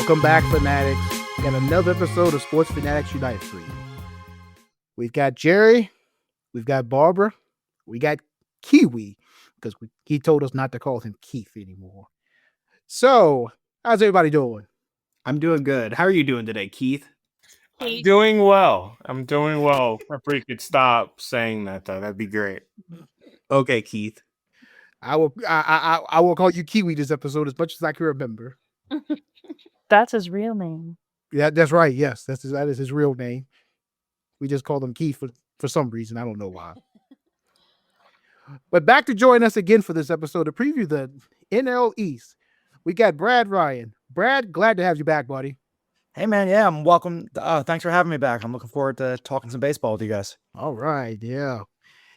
Welcome back, Fanatics. We got another episode of Sports Fanatics United for you. We've got Jerry, we've got Barbara, we got Kiwi, because he told us not to call him Keith anymore. So, how's everybody doing? I'm doing good. How are you doing today, Keith? I'm doing well. If we could stop saying that, though, that'd be great. Okay, Keith. I will call you Kiwi this episode as much as I can remember. That's his real name. Yeah, that's right. Yes, that is his real name. We just called him Keith for some reason. I don't know why. But back to join us again for this episode to preview the NL East. We got Brad Ryan. Brad, glad to have you back, buddy. Hey, man. Yeah, I'm welcome. Thanks for having me back. I'm looking forward to talking some baseball with you guys. All right. Yeah.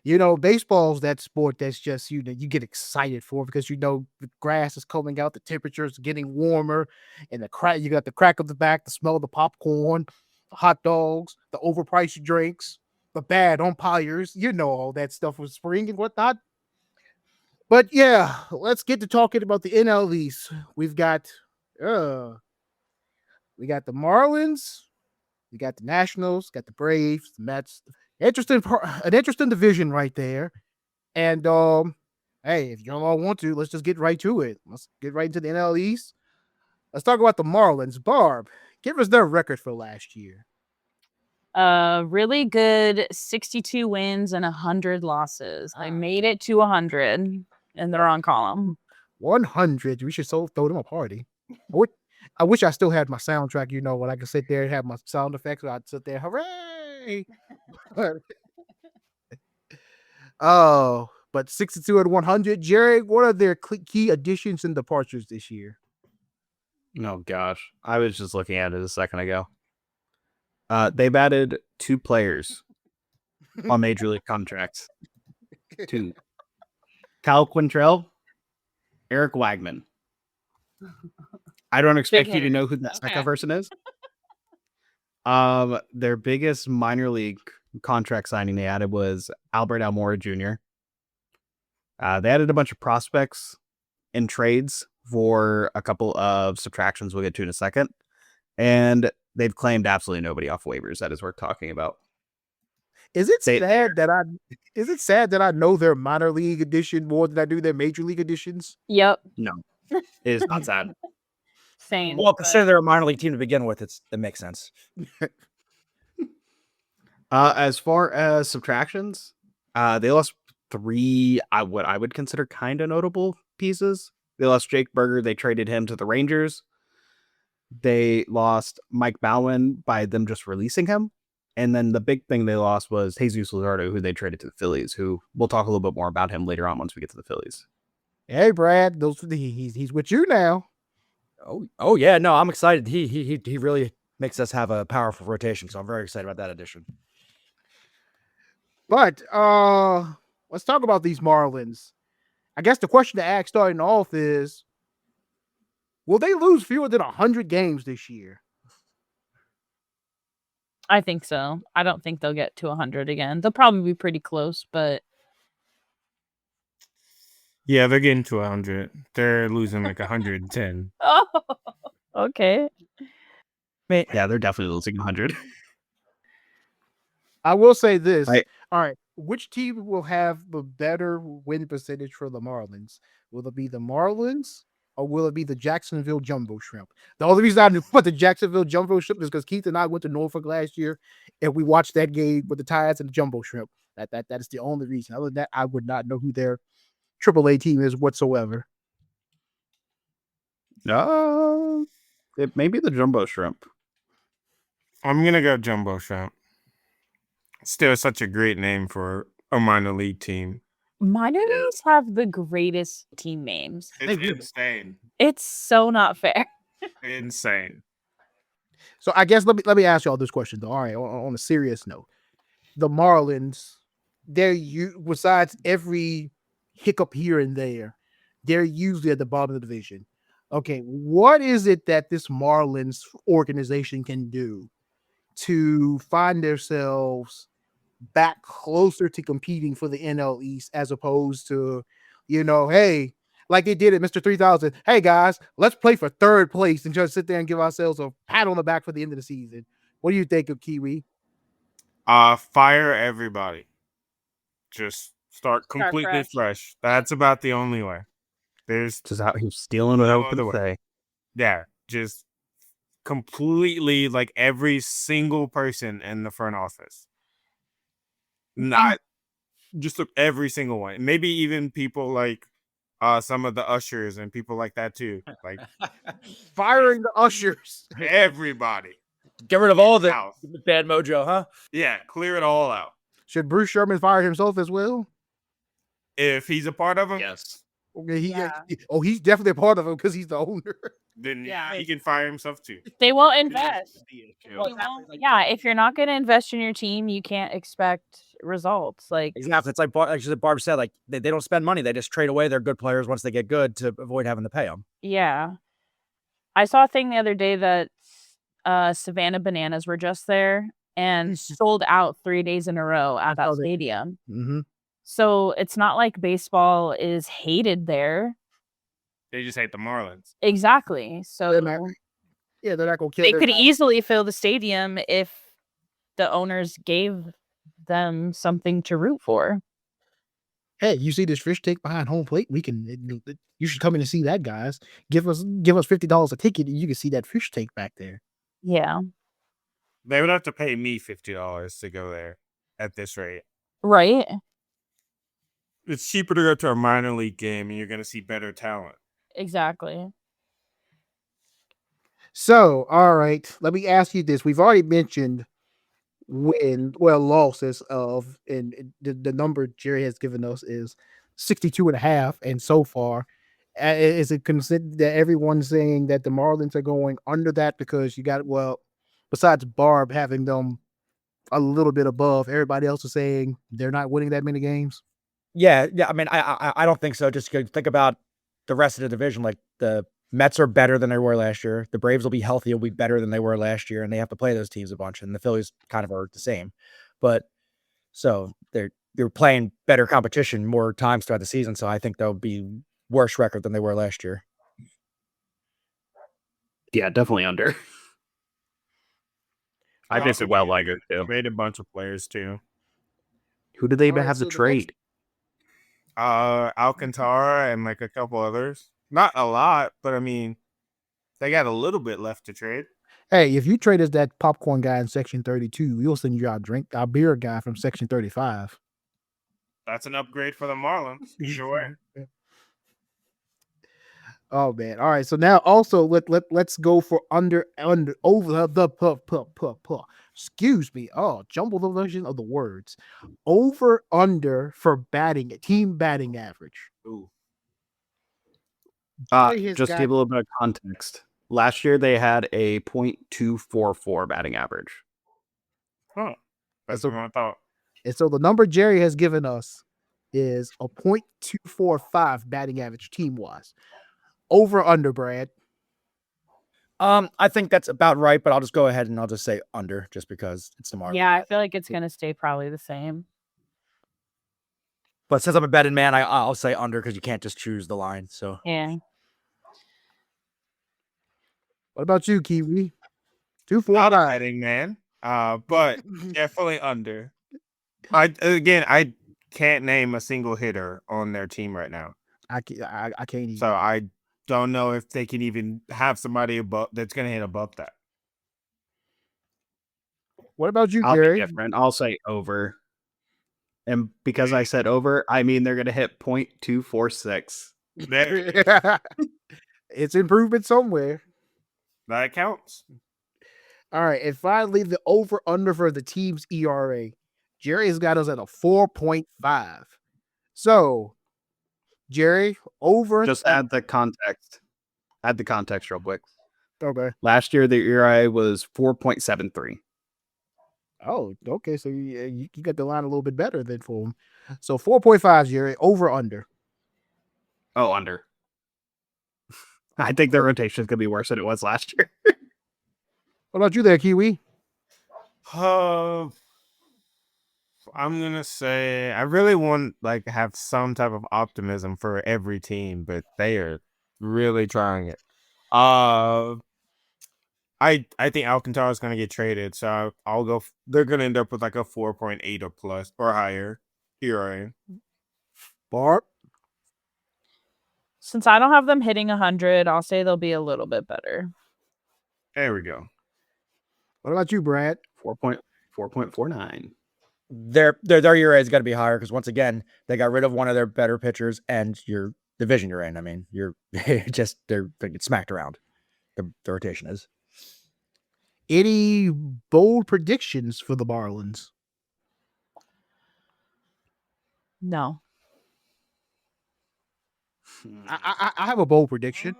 You know, baseball's that sport that's just, you get excited for because, the grass is coming out, the temperature's getting warmer, and you got the crack of the back, the smell of the popcorn, the hot dogs, the overpriced drinks, the bad umpires, all that stuff with spring and whatnot. But yeah, let's get to talking about the NL East. We got the Marlins, we got the Nationals, got the Braves, the Mets. An interesting division right there. And hey, if you all want to, let's just get right to it. Let's get right into the NL East. Let's talk about the Marlins. Barb, give us their record for last year. Really good 62 wins and 100 losses. I made it to 100, and they're on column. 100. We should throw them a party. I wish I still had my soundtrack, when I could sit there and have my sound effects. I'd sit there, hooray! Oh, but 62 and 100. Jerry, what are their key additions and departures this year? Oh, gosh. I was just looking at it a second ago. They've added 2 players on Major League contracts. 2. Cal Quantrill, Eric Wagman. I don't expect you to know who that second person is. Their biggest minor league contract signing they added was Albert Almora Jr. They added a bunch of prospects in trades for a couple of subtractions we'll get to in a second. And they've claimed absolutely nobody off waivers. That is worth talking about. Is it sad that I know their minor league edition more than I do their major league editions? Yep. No, it is not sad. Same. Well, consider they're a minor league team to begin with. It makes sense. As far as subtractions, they lost 3 what I would consider kind of notable pieces. They lost Jake Berger. They traded him to the Rangers. They lost Mike Bowen by them just releasing him. And then the big thing they lost was Jesus Luzardo, who they traded to the Phillies, who we'll talk a little bit more about him later on once we get to the Phillies. Hey, Brad, he's with you now. Oh yeah, no, I'm excited. He really makes us have a powerful rotation, so I'm very excited about that addition. But let's talk about these Marlins. I guess the question to ask starting off is, will they lose fewer than 100 games this year? I think so. I don't think they'll get to 100 again. They'll probably be pretty close, but Yeah, they're getting to 100. They're losing like 110. oh, okay. Yeah, they're definitely losing 100. I will say this. All right. Which team will have the better win percentage for the Marlins? Will it be the Marlins or will it be the Jacksonville Jumbo Shrimp? The only reason I knew what the Jacksonville Jumbo Shrimp is because Keith and I went to Norfolk last year and we watched that game with the Tides and the Jumbo Shrimp. That is the only reason. Other than that, I would not know who their AAA team is whatsoever. It may be the Jumbo Shrimp. I'm going to go Jumbo Shrimp. Still such a great name for a minor league team. Minor leagues have the greatest team names. It's insane. It's so not fair. Insane. So I guess let me ask you all this question though. All right, on a serious note, the Marlins, besides every hiccup here and there, they're usually at the bottom of the division. Okay, what is it that this Marlins organization can do to find themselves back closer to competing for the NL East as opposed to, hey, like they did at Mr. 3000. Hey guys, let's play for third place and just sit there and give ourselves a pat on the back for the end of the season. What do you think of Kiwi? Fire everybody. Just start Start completely fresh. fresh. That's about the only way. There's Just out here stealing what I No was other going to way. say. yeah, just completely like every single person in the front office. Not just every single one. Maybe even people like some of the ushers and people like that too. Like Firing the ushers. everybody. Get rid of all the House. bad mojo, huh? Yeah, clear it all out. Should Bruce Sherman fire himself as well? If he's a part of them, Yes. Okay, Yeah. he's definitely a part of it because he's the owner. then Yeah. he can fire himself too. They won't invest. Well, They won't- yeah, if you're not going to invest in your team, you can't expect results. Like, Exactly. It's like Barb said, like they don't spend money. They just trade away their good players once they get good to avoid having to pay them. yeah. I saw a thing the other day that Savannah Bananas were just there and sold out 3 days in a row at that stadium. Mm-hmm. So it's not like baseball is hated there. They just hate the Marlins. Exactly. So They're not gonna kill. they their could guy. easily fill the stadium if the owners gave them something to root for. Hey, you see this fish tank behind home plate? You should come in and see that, guys. Give us $50 a ticket, and you can see that fish tank back there. Yeah. They would have to pay me $50 to go there at this rate. Right. It's cheaper to go to a minor league game and you're going to see better talent. Exactly. So, all right, let me ask you this. We've already mentioned losses of, and the number Jerry has given us is 62.5, and so far, is it considered that everyone's saying that the Marlins are going under that because you got, besides Barb having them a little bit above, everybody else is saying they're not winning that many games? Yeah. I mean, I don't think so. Just think about the rest of the division. Like the Mets are better than they were last year. The Braves will be healthy. Will be better than they were last year, and they have to play those teams a bunch. And the Phillies kind of are the same, but so they're playing better competition more times throughout the season. So I think they'll be worse record than they were last year. Yeah, definitely under. I think it well like it too. Made a bunch of players too. Who did they even Alright, have so to the trade? Alcantara and like a couple others. Not a lot, but I mean, they got a little bit left to trade. Hey, if you trade us that popcorn guy in section 32, we'll send you our beer guy from section 35. That's an upgrade for the Marlins. Sure. Oh man! All right, so now also let's go for over the excuse me. Oh, jumble the version of the words. Over under for team batting average. Ooh. Jerry has Just to got- give a little bit of context. Last year they had a .244 batting average. Huh. That's So- what I thought. And so the number Jerry has given us is a .245 batting average team wise. Over under, Brad. I think that's about right, but I'll just go ahead and I'll just say under just because it's the Marlins. Yeah, I feel like it's going to stay probably the same. But since I'm a betting man, I'll say under because you can't just choose the line. So Yeah. What about you, Kiwi? Not a 245. betting man. But definitely under. I can't name a single hitter on their team right now. I can't even. So I don't know if they can even have somebody above that's going to hit above that. What about you, I'll be Jerry? different. I'll say over. And because I said over, I mean they're going to hit .246. There, It's improvement somewhere. that counts. All right, and finally, the over under for the team's ERA. Jerry has got us at a 4.5. So, Jerry, over. Just add the context. Add the context real quick. Okay. Last year, the ERA was 4.73. Oh, okay. So you got the line a little bit better than for him. So 4.5, Jerry. Over under. Oh, under. I think their rotation is going to be worse than it was last year. What about you there, Kiwi? I'm gonna say I really want have some type of optimism for every team, but they are really trying it. I think Alcantara is gonna get traded, so I'll go. They're gonna end up with a 4.8 or plus or higher ERA. Barb? Since I don't have them hitting 100, I'll say they'll be a little bit better. There we go. What about you, Brad? 4.49. Their ERA has got to be higher because once again they got rid of one of their better pitchers, and your division you're in. I mean, you're just they're going to get smacked around. The rotation is. Any bold predictions for the Marlins? No. I have a bold prediction.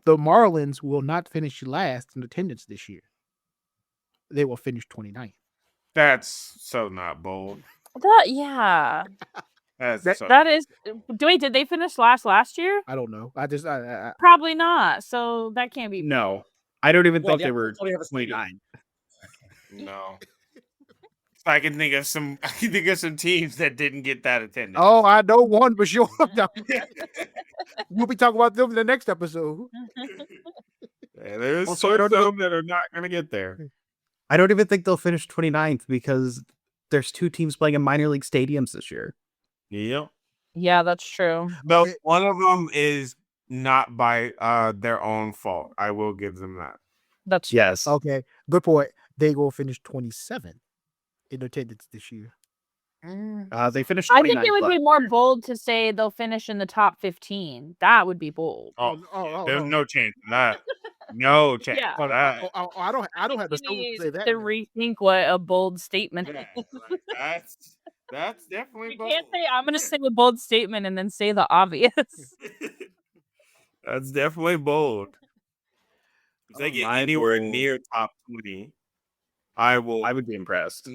The Marlins will not finish last in attendance this year. They will finish 29th. That's so not bold. Yeah. That's so That is. Wait, did they finish last year? I don't know. Probably not. So that can't be. No, I don't even Well, think yeah, they were we have a 29. no. I can think of some. I can think of some teams that didn't get that attendance. Oh, I know one for sure. We'll be talking about them in the next episode. Yeah, there's Also, some that are not going to get there. I don't even think they'll finish 29th because there's 2 teams playing in minor league stadiums this year. Yep. Yeah, that's true. No, one of them is not by their own fault. I will give them that. That's Yes. Okay, good point. They will finish 27 in attendance this year. They finished I 29th. think it would be more bold to say they'll finish in the top 15. That would be bold. There's no chance of that. No chance Yeah. of that. I don't have the You soul to need say that. to rethink what a bold statement Yeah, is. that's definitely You bold. can't say I'm going to say a bold statement and then say the obvious. That's definitely bold. If they get anywhere near top 20, I would be impressed.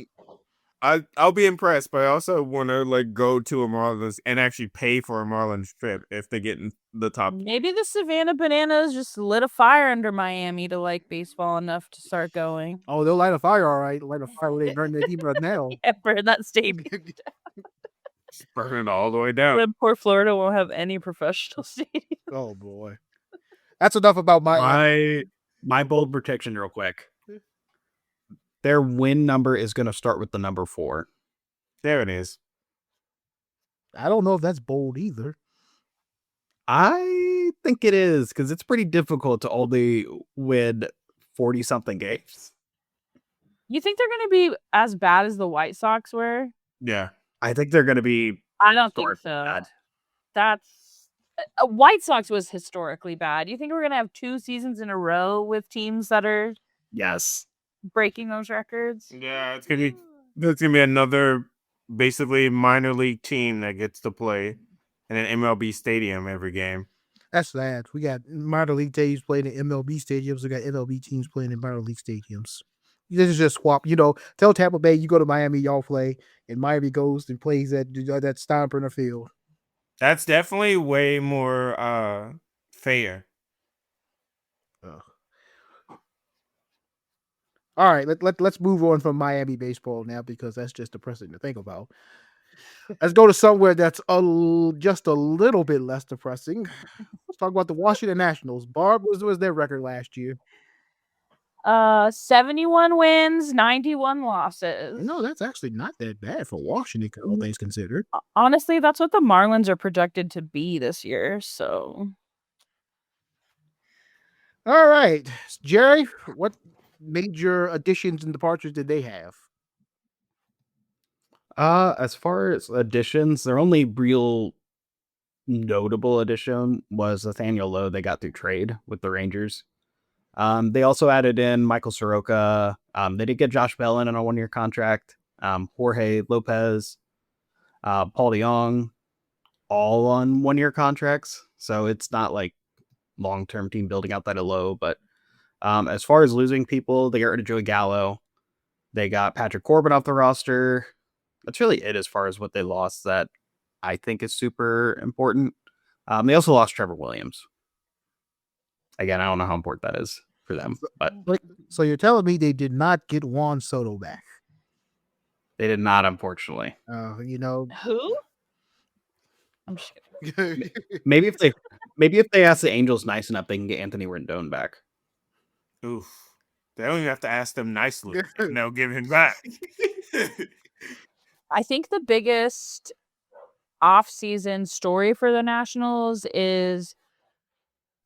I'll be impressed, but I also want to go to a Marlins and actually pay for a Marlins trip if they get in the top. Maybe the Savannah Bananas just lit a fire under Miami to like baseball enough to start going. Oh, they'll light a fire, all right. Light a fire when they burn their team right now. Yeah, burn that stadium. Burn it all the way down. Then poor Florida won't have any professional stadium. Oh boy, that's enough about My bold prediction, real quick. Their win number is going to start with the number 4. There it is. I don't know if that's bold either. I think it is because it's pretty difficult to only win 40-something games. You think they're going to be as bad as the White Sox were? Yeah. I think they're going to be. I don't think so. Bad. That's White Sox was historically bad. You think we're going to have 2 seasons in a row with teams that are Yes. breaking those records? Yeah, it's gonna be another basically minor league team that gets to play in an MLB stadium every game. That's sad. We got minor league teams playing in MLB stadiums. We got MLB teams playing in minor league stadiums. This is just swap. Tell Tampa Bay you go to Miami, y'all play, and Miami goes and plays at that Steinbrenner Field. That's definitely way more fair. All right, let's move on from Miami baseball now because that's just depressing to think about. Let's go to somewhere that's just a little bit less depressing. Let's talk about the Washington Nationals. Barb, what was their record last year? 71 wins, 91 losses. No, that's actually not that bad for Washington, all things considered. Honestly, that's what the Marlins are projected to be this year. So, all right, Jerry, what major additions and departures did they have? As far as additions, their only real notable addition was Nathaniel Lowe. They got through trade with the Rangers. They also added in Michael Soroka. They did get Josh Bell in on a 1-year contract. Jorge Lopez, Paul DeYoung, all on 1-year contracts. So it's not like long-term team building outside of Lowe. But as far as losing people, they got rid of Joey Gallo. They got Patrick Corbin off the roster. That's really it as far as what they lost that I think is super important. They also lost Trevor Williams. Again, I don't know how important that is for them. But So you're telling me they did not get Juan Soto back? They did not, unfortunately. You know, Who? I'm just kidding. Maybe if they ask the Angels nice enough, they can get Anthony Rendon back. Oof. They don't even have to ask them nicely, and they'll give him back. I think the biggest off-season story for the Nationals is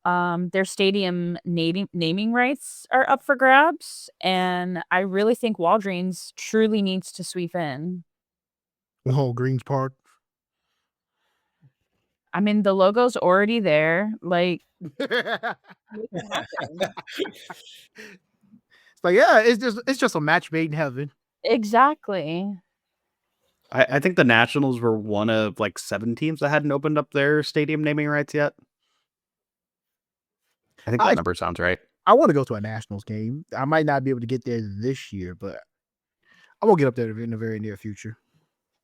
their stadium naming rights are up for grabs, and I really think Walgreens truly needs to sweep in. oh, Greens Park. I mean, the logo's already there. Like, It's like, yeah, it's just a match made in heaven. exactly. I think the Nationals were one of like 7 teams that hadn't opened up their stadium naming rights yet. I think that number sounds right. I want to go to a Nationals game. I might not be able to get there this year, but I'm gonna get up there in the very near future.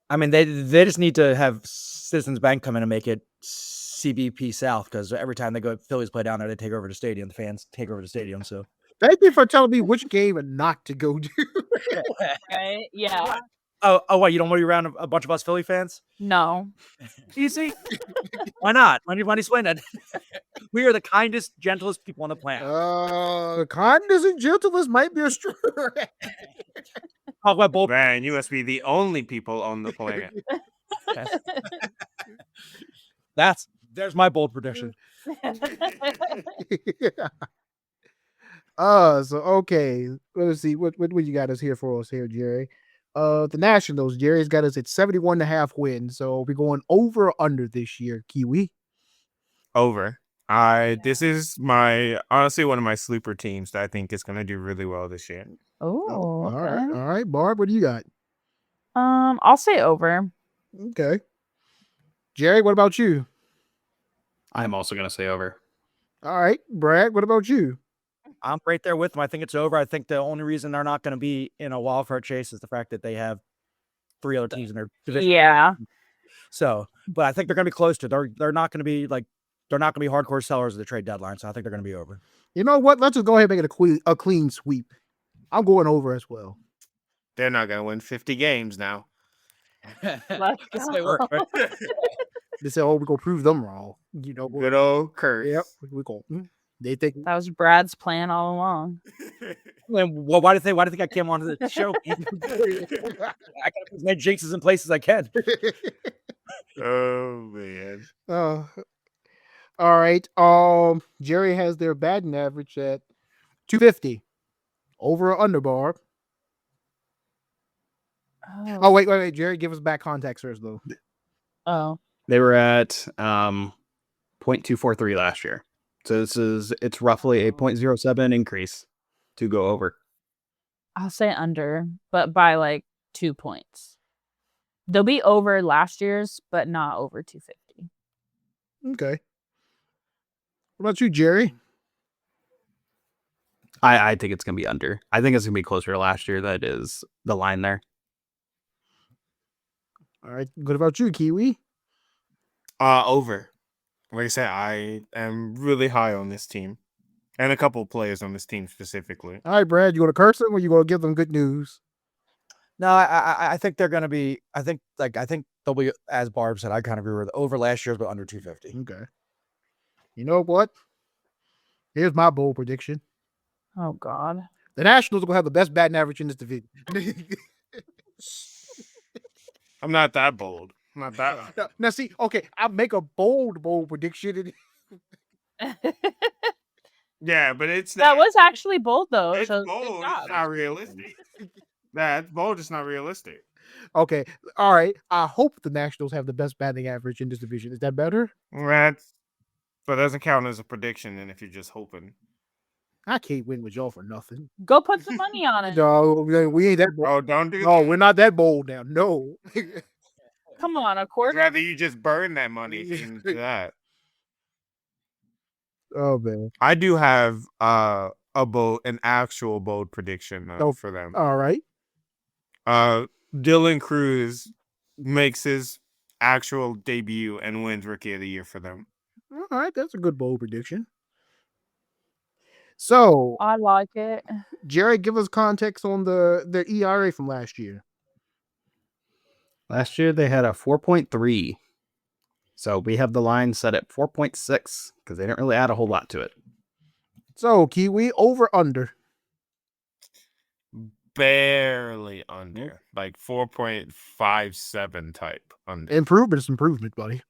I mean, they just need to have Citizens Bank come in and make it CBP South, because every time they go Phillies play down there, they take over the stadium. The fans take over the stadium. So Thank you for telling me which game not to go to. Right? Yeah. oh, what? You don't want to be around a bunch of us Philly fans? No. Easy. Why not? Why do you explain that? We are the kindest, gentlest people on the planet. Kindness and gentleness might be a strong. Talk about both. Man, you must be the only people on the planet. There's my bold prediction. So okay, let's see what you got us here for us here, Jerry. The Nationals, Jerry's got us at 71.5 wins, so we're going over or under this year, Kiwi. Over. This is honestly one of my sleeper teams that I think is going to do really well this year. Oh, all right, Barb, what do you got? I'll say over. Okay, Jerry, what about you? I'm also going to say over. All right, Brad, what about you? I'm right there with them. I think it's over. I think the only reason they're not going to be in a wild card chase is the fact that they have 3 other teams in their division. Yeah. So, but I think they're going to be close to. They're not going to be hardcore sellers at the trade deadline. So I think they're going to be over. You know what? Let's just go ahead and make it a clean sweep. I'm going over as well. They're not going to win 50 games now. Let's That's the way it works, right? They say, "Oh, we're gonna prove them wrong." You know, Good old curse. Yep, we go. They think That was Brad's plan all along. Well, why do you think I came onto the show? I got as many jinxes in places I can. Oh man. all right. Jerry has their batting average at 250. Over or under, Barb? Oh, wait. Jerry, give us back context first, though. Oh. They were at 0.243 last year. So it's roughly a 0.07 increase to go over. I'll say under, but by like 2 points. They'll be over last year's, but not over 250. Okay. What about you, Jerry? I think it's going to be under. I think it's going to be closer to last year. That is the line there. All right. What about you, Kiwi? Over. Like I said, I am really high on this team. And a couple of players on this team specifically. All right, Brad, you going to curse them or you going to give them good news? No, I think they're going to be. I think they'll be, as Barb said. I kind of agree with over last year's, but under 250. Okay. You know what? Here's my bold prediction. Oh God. The Nationals will have the best batting average in this division. I'm not that bold. I'm not that. Now, see, okay, I'll make a bold prediction. Yeah, but it's That was actually bold though. It's So bold. good job. It's not realistic. That's bold. It's not realistic. Okay, all right. I hope the Nationals have the best batting average in this division. Is that better? But it doesn't count as a prediction. And if you're just hoping, I can't win with y'all for nothing. Go put some money on it. No, we ain't that bold. oh, don't do No, that. we're not that bold now. No. Come on, a I'd quarter. rather you just burn that money than do that. Oh man. I do have an actual bold prediction for them. All right. Dylan Cruz makes his actual debut and wins Rookie of the Year for them. All right, that's a good bold prediction. So, I like it. Jerry, give us context on the ERA from last year. Last year they had a 4.3. So we have the line set at 4.6 because they didn't really add a whole lot to it. So Kiwi over under. Barely under, like 4.57 type under. Improvement, buddy.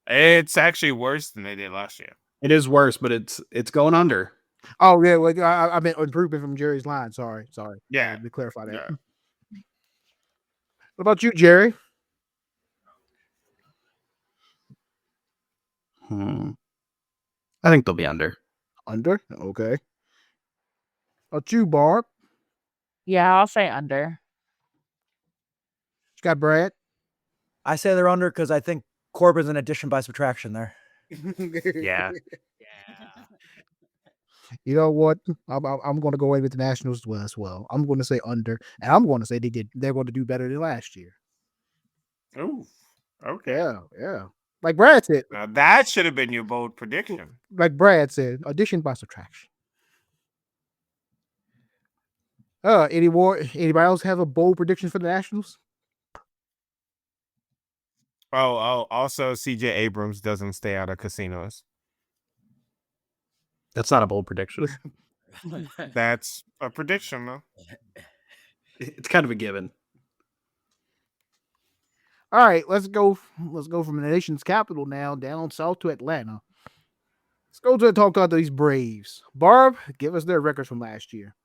It's actually worse than they did last year. It is worse, but it's going under. Oh yeah, well, I meant improvement from Jerry's line. Sorry. Yeah. Let me clarify that. Yeah. What about you, Jerry? I think they'll be under. Under. Okay. About you, Barb? Yeah, I'll say under. You got Brad? I say they're under because I think Corbin's an addition by subtraction there. Yeah. You know what? I'm going to go away with the Nationals as well. I'm going to say under, and I'm going to say they're going to do better than last year. Oh, okay. Yeah. Like Brad said. Now that should have been your bold prediction. Like Brad said, addition by subtraction. Anybody else have a bold prediction for the Nationals? Also CJ Abrams doesn't stay out of casinos. That's not a bold prediction. That's a prediction, though. It's kind of a given. All right, let's go from the nation's capital now down south to Atlanta. Let's go to talk about these Braves. Barb, give us their records from last year.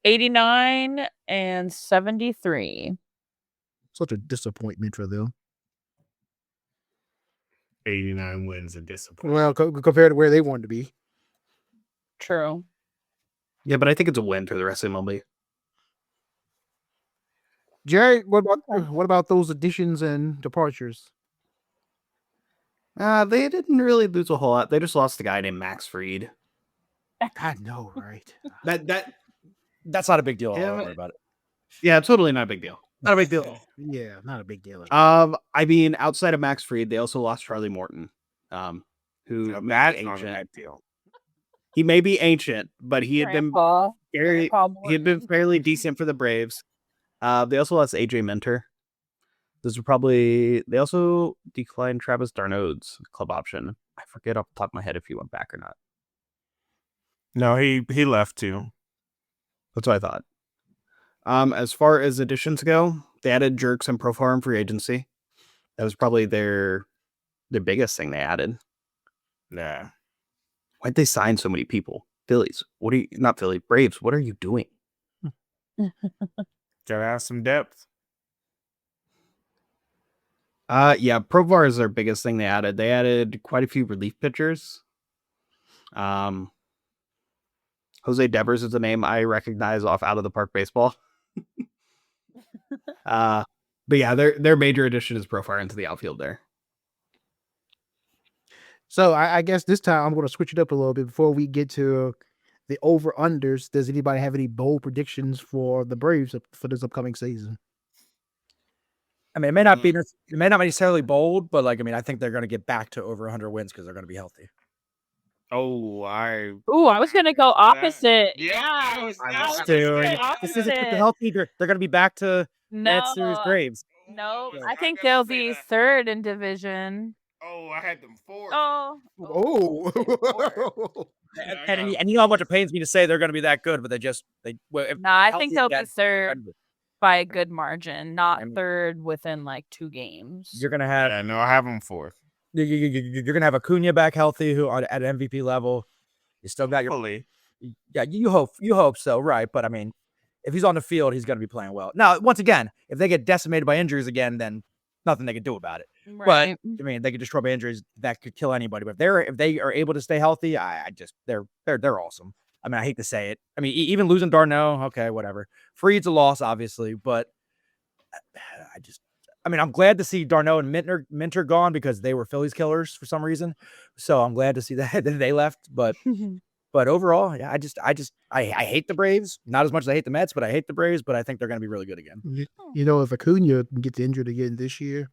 89 and 73. Such a disappointment for them. 89 wins and disappointment. Well, compared to where they wanted to be. True. Yeah, but I think it's a win for the rest of MLB. Jerry, what about those additions and departures? They didn't really lose a whole lot. They just lost a guy named Max Fried. I know, right? That's not a big deal. Yeah, Don't worry about it. Yeah, totally not a big deal. Not a big deal. Yeah, not a big deal. I mean, outside of Max Fried, they also lost Charlie Morton, who Now, may that's be not a ancient. bad deal. He may be ancient, but he had Grandpa. been Grandpa he had been Morton. fairly decent for the Braves. They also lost AJ Minter. They also declined Travis Darno's club option. I forget off the top of my head if he went back or not. No, he left too. That's what I thought. As far as additions go, they added Jerks and Profar in free agency. That was probably their biggest thing they added. Yeah. Why'd they sign so many people? Braves, what are you doing? Gotta have some depth. Yeah, Provar is their biggest thing they added. They added quite a few relief pitchers. Jose Devers is a name I recognize off Out of the Park Baseball. But yeah, their major addition is Profar into the outfield there. So I guess this time I'm going to switch it up a little bit before we get to the over-unders. Does anybody have any bold predictions for the Braves for this upcoming season? I mean, it may not be necessarily bold, but I think they're going to get back to over 100 wins because they're going to be healthy. Oh, I was gonna go opposite. Yeah, I was Dude, opposite. this isn't healthy. They're going to be back to No, Series Braves. no. Yeah. I think I gotta they'll say be that. third in division. Oh, I had them fourth. Oh, And you know how much it pains me to say they're going to be that good, but no, I think they'll be third by a good margin, not third within like 2 games. You're going to have Yeah, no, I have them fourth. you're going to have Acuna back healthy, who are at MVP level. You still got your Hopefully. yeah. You hope so, right? But I mean, if he's on the field, he's going to be playing well. Now, once again, if they get decimated by injuries again, then nothing they can do about it. Right. But I mean, they could destroy by injuries that could kill anybody. But if they are able to stay healthy, they're awesome. I mean, I hate to say it. I mean, even losing Darno, okay, whatever. Fried's a loss, obviously, but I'm glad to see Darno and Minter gone because they were Phillies killers for some reason. So I'm glad to see that they left. But overall, yeah, I hate the Braves. Not as much as I hate the Mets, but I hate the Braves. But I think they're going to be really good again. You know, if Acuna gets injured again this year,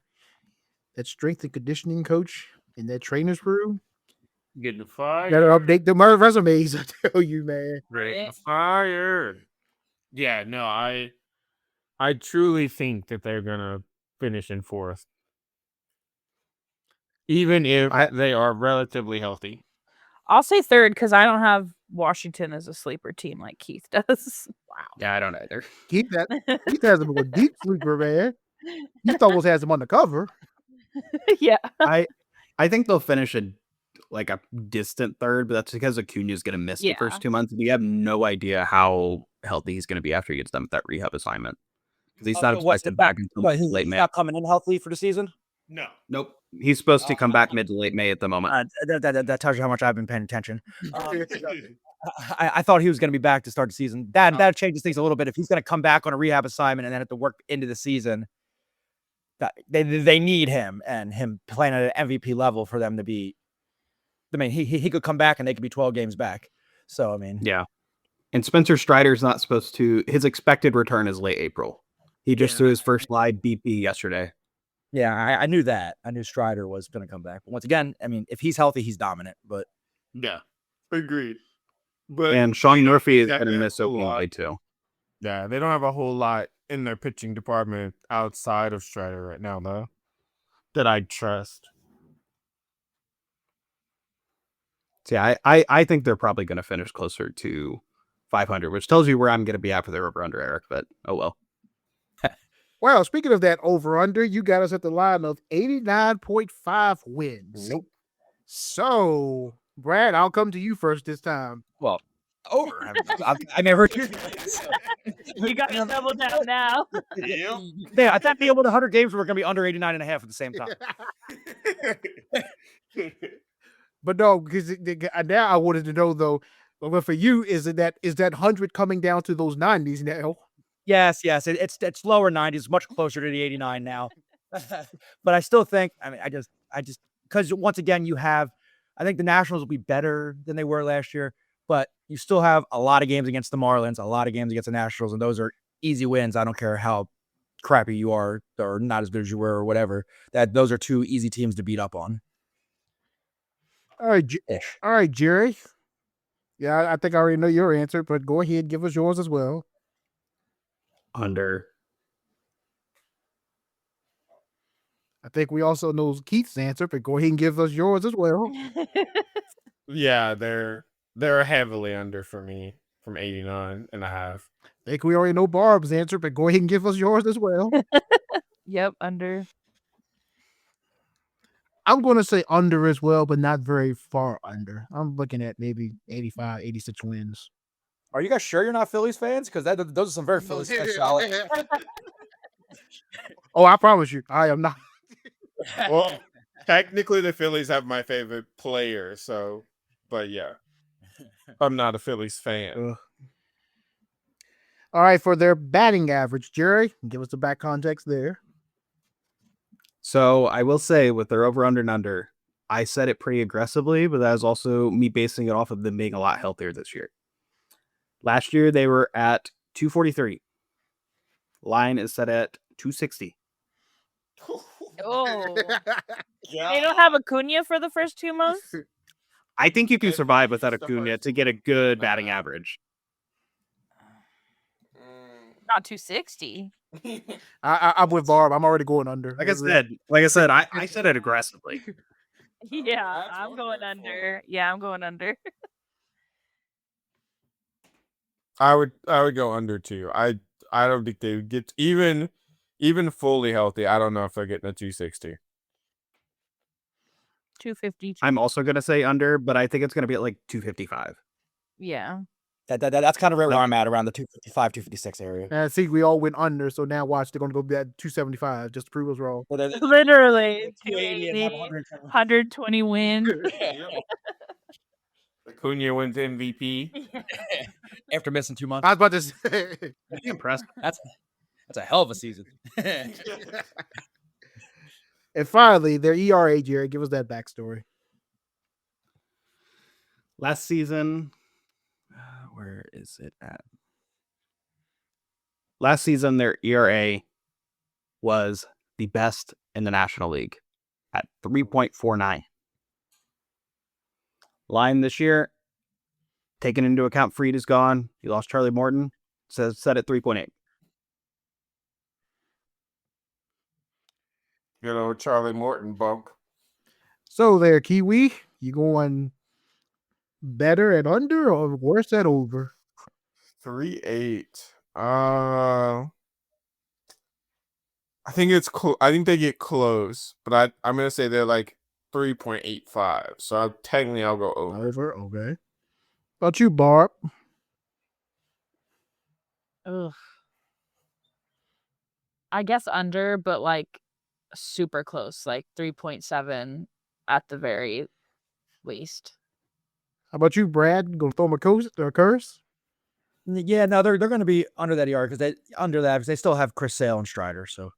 that strength and conditioning coach in that trainer's room, Getting fired. gotta update the resumes. I tell you, man. Fired. Yeah, no, I I truly think that they're gonna finish in 4th, even if they are relatively healthy. I'll say 3rd because I don't have Washington as a sleeper team like Keith does. Yeah, I don't either. Keith has him a deep sleeper, man. Keith almost has him on the cover. Yeah. I think they'll finish a distant 3rd, but that's because Acuna's going to miss the Yeah. first 2 months. We have no idea how healthy he's going to be after he gets done with that rehab assignment. Because he's not expected back until late He's May. not coming in healthy for the season. No. Nope. He's supposed to come back mid to late May at the moment. That tells you how much I've been paying attention. I thought he was going to be back to start the season. That changes things a little bit. If he's going to come back on a rehab assignment and then have to work into the season, that they need him, and him playing at an MVP level for them to be. I mean, he could come back and they could be 12 games back. So I mean, Yeah. And Spencer Strider's not supposed to. His expected return is late April. He just threw his first live BP yesterday. yeah, I knew that. I knew Strider was going to come back. But once again, I mean, if he's healthy, he's dominant. But Yeah. Agreed. But And Sean Murphy is going to exactly, miss a whole lot. openly too. Yeah, they don't have a whole lot in their pitching department outside of Strider right now, though, that I trust. So yeah, I think they're probably going to finish closer to 500, which tells you where I'm going to be at for their over-under, Eric. But oh well. Well, speaking of that over-under, you got us at the line of 89.5 wins. Nope. So, Brad, I'll come to you first this time. well, over. I never. You got to double down now. Yeah, I thought being able to 100 games were going to be under 89.5 at the same time. But no, because now I wanted to know though. But for you, is that 100 coming down to those 90s now? Yes. It's lower 90s, much closer to the 89 now. But I still think, I mean, I just because once again, I think the Nationals will be better than they were last year, but you still have a lot of games against the Marlins, a lot of games against the Nationals, and those are easy wins. I don't care how crappy you are or not as good as you were or whatever. That those are two easy teams to beat up on. All right, Jerry. Yeah, I think I already know your answer, but go ahead, give us yours as well. Under. I think we also know Keith's answer, but go ahead and give us yours as well. Yeah, they're heavily under for me from 89.5. I think we already know Barb's answer, but go ahead and give us yours as well. Yep, under. I'm going to say under as well, but not very far under. I'm looking at maybe 85, 86 wins. Are you guys sure you're not Phillies fans? Because those are some very Phillies fans. Oh, I promise you, I am not. Well, technically the Phillies have my favorite player, so, but yeah, I'm not a Phillies fan. All right, for their batting average, Jerry, give us the back context there. So I will say with their over, under, and under, I said it pretty aggressively, but that is also me basing it off of them being a lot healthier this year. Last year, they were at 243. Line is set at 260. Oh. They don't have Acuna for the first 2 months? I think you can survive without Acuna to get a good batting average. Not 260. I'm with Barb. I'm already going under. Like I said, I said it aggressively. Yeah, I'm going under. Yeah, I'm going under. I would go under too. I don't think they would get even fully healthy. I don't know if they're getting a 260. 250. I'm also going to say under, but I think it's going to be at like 255. Yeah. That's kind of where I'm at, around the 255, 256 area. See, we all went under, so now watch, they're going to go at 275 just to prove us wrong. Literally. 280, 120 wins. Acuna wins MVP. After missing 2 months. I was about to say. Pretty impressed. That's a hell of a season. And finally, their ERA, Jerry, give us that backstory. Last season, where is it at? Last season, their ERA was the best in the National League at 3.49. Line this year, taking into account Fried is gone. He lost Charlie Morton, set at 3.8. Good old Charlie Morton bump. So there, Kiwi, you going better at under or worse at over? 3-8. I think it's I think they get close, but I'm gonna say they're like 3.85. So technically I'll go over. Over, okay. About you, Barb? Ugh. I guess under, but like super close, like 3.7 at the very least. How about you, Brad? Gonna throw him a curse? Yeah, no, they're going to be under that ER because they still have Chris Sale and Strider. So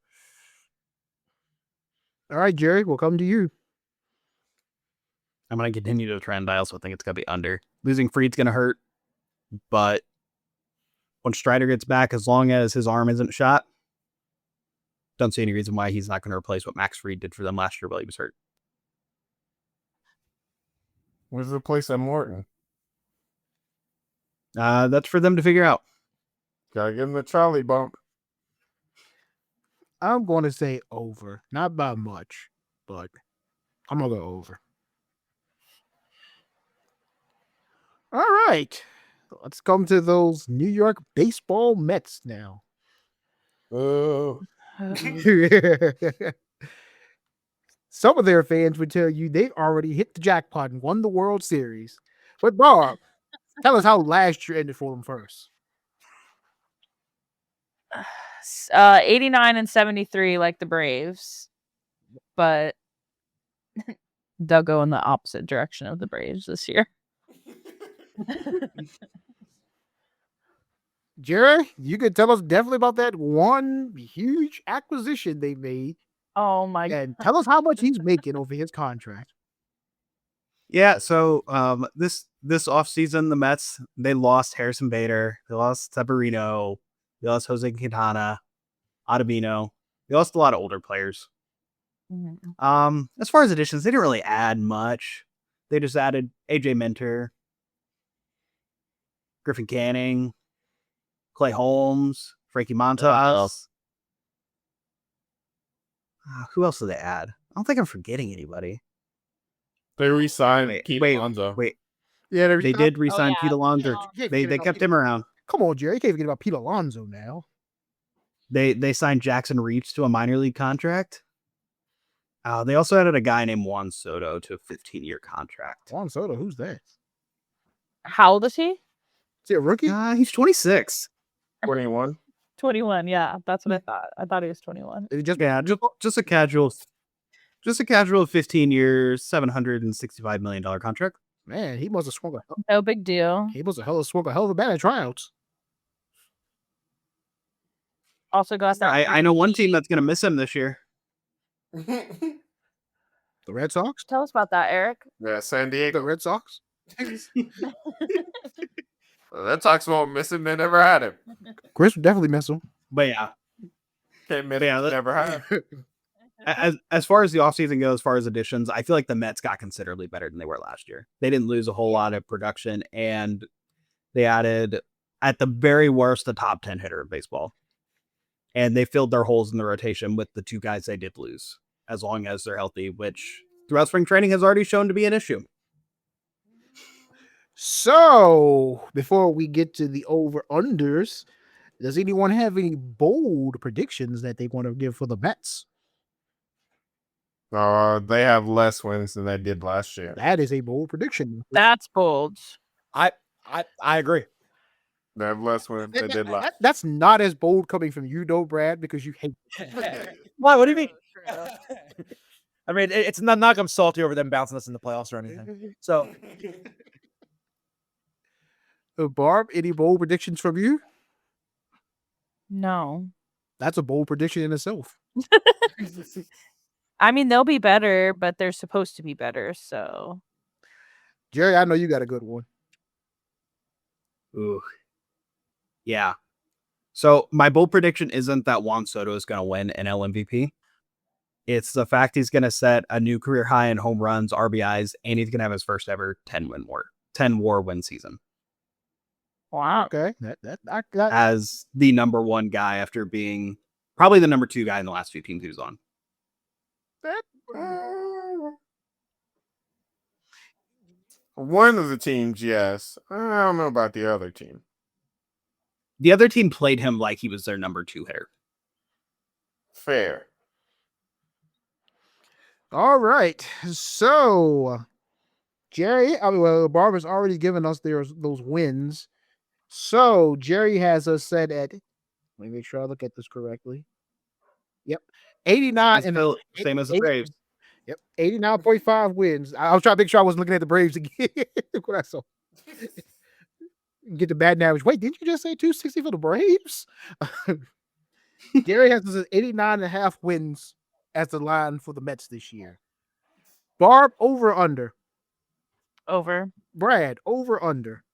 All right, Jerry, we'll come to you. I'm going to continue to trend. I also think it's going to be under. Losing Freed's going to hurt, but when Strider gets back, as long as his arm isn't shot, don't see any reason why he's not going to replace what Max Fried did for them last year while he was hurt. Where's the place at Morton? That's for them to figure out. Gotta give him the Charlie bump. I'm going to say over. Not by much, but I'm going to go over. All right. Let's come to those New York baseball Mets now. Oh. Some of their fans would tell you they already hit the jackpot and won the World Series. But Bob, tell us how last year ended for them first. 89 and 73 like the Braves, but they'll go in the opposite direction of the Braves this year. Jerry, you could tell us definitely about that one huge acquisition they made. Oh my And tell us how much he's making over his contract. Yeah, so this offseason, the Mets, they lost Harrison Bader, they lost Severino, they lost Jose Quintana, Ottavino. They lost a lot of older players. Mhm. As far as additions, they didn't really add much. They just added AJ Minter, Griffin Canning, Clay Holmes, Frankie Montas. Who else did they add? I don't think I'm forgetting anybody. They re-signed Wait, Pete wait, Alonso. wait. Yeah, They did re-sign yeah, Pete Alonso. Pete They Alonso. kept him around. Come on, Jerry. You can't forget about Pete Alonso now. They signed Jackson Reach to a minor league contract. They also added a guy named Juan Soto to a 15-year contract. Juan Soto, who's that? How old is he? Is he a rookie? He's 26. 21. 21. Yeah, that's what I thought. I thought he was 21. Is it just Just a casual 15-year, $765 million contract. man, he must have swung No big deal. swung a hell of a bat at tryouts. Also got that. I know one team that's going to miss him this year. The Red Sox? Tell us about that, Eric. Yeah, San The Diego. Red Sox? That Sox won't miss him. They never had him. Chris would definitely miss him. But yeah, Can't miss Yeah, him. Never had him. as far as the offseason goes, as far as additions, I feel like the Mets got considerably better than they were last year. They didn't lose a whole lot of production, and they added, at the very worst, the top 10 hitter in baseball. And they filled their holes in the rotation with the two guys they did lose, as long as they're healthy, which throughout spring training has already shown to be an issue. So, before we get to the over-unders, does anyone have any bold predictions that they want to give for the Mets? They have less wins than they did last year. That is a bold prediction. That's bold. I agree. They have less wins than they did last. That's not as bold coming from you, though, Brad, because you hate. Why? What do you mean? I mean, it's not like I'm salty over them bouncing us in the playoffs or anything. So, Barb, any bold predictions from you? No. That's a bold prediction in itself. I mean, they'll be better, but they're supposed to be better. So, Jerry, I know you got a good one. Ooh. Yeah. So my bold prediction isn't that Juan Soto is going to win an MVP. It's the fact he's going to set a new career high in home runs, RBIs, and he's going to have his first ever 10 WAR win season wow. Okay, that as the number one guy after being probably the number two guy in the last few teams he was on. that. One of the teams, yes. I don't know about the other team. The other team played him like he was their number 2 hitter. Fair. All right. So, Jerry, Barb has already given us those wins. So, Jerry has us set at, let me make sure I look at this correctly. Yep. 89 That's still same as the Braves. Yep. 89.5 wins. I was trying to make sure I wasn't looking at the Braves again. What I saw. Get the bad average. Wait, didn't you just say 260 for the Braves? Gary has us at 89.5 wins as the line for the Mets this year. Barb, over or under? Over. Brad, over or under?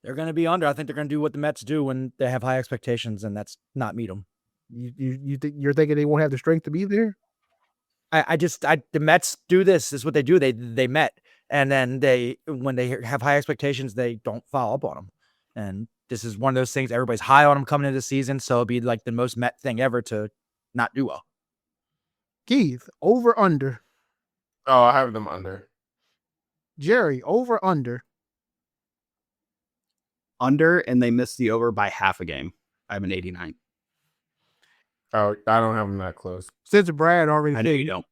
They're going to be under. I think they're going to do what the Mets do when they have high expectations, and that's not meet them. You think you're thinking they won't have the strength to be there? The Mets do this. This is what they do. They met, and then when they have high expectations, they don't follow up on them. And this is one of those things. Everybody's high on them coming into the season, so it'd be like the most Met thing ever to not do well. Keith, over or under? Oh, I have them under. Jerry, over or under? Under, and they missed the over by half a game. I have an 89. Oh, I don't have them that close. Since Brad already I know you don't.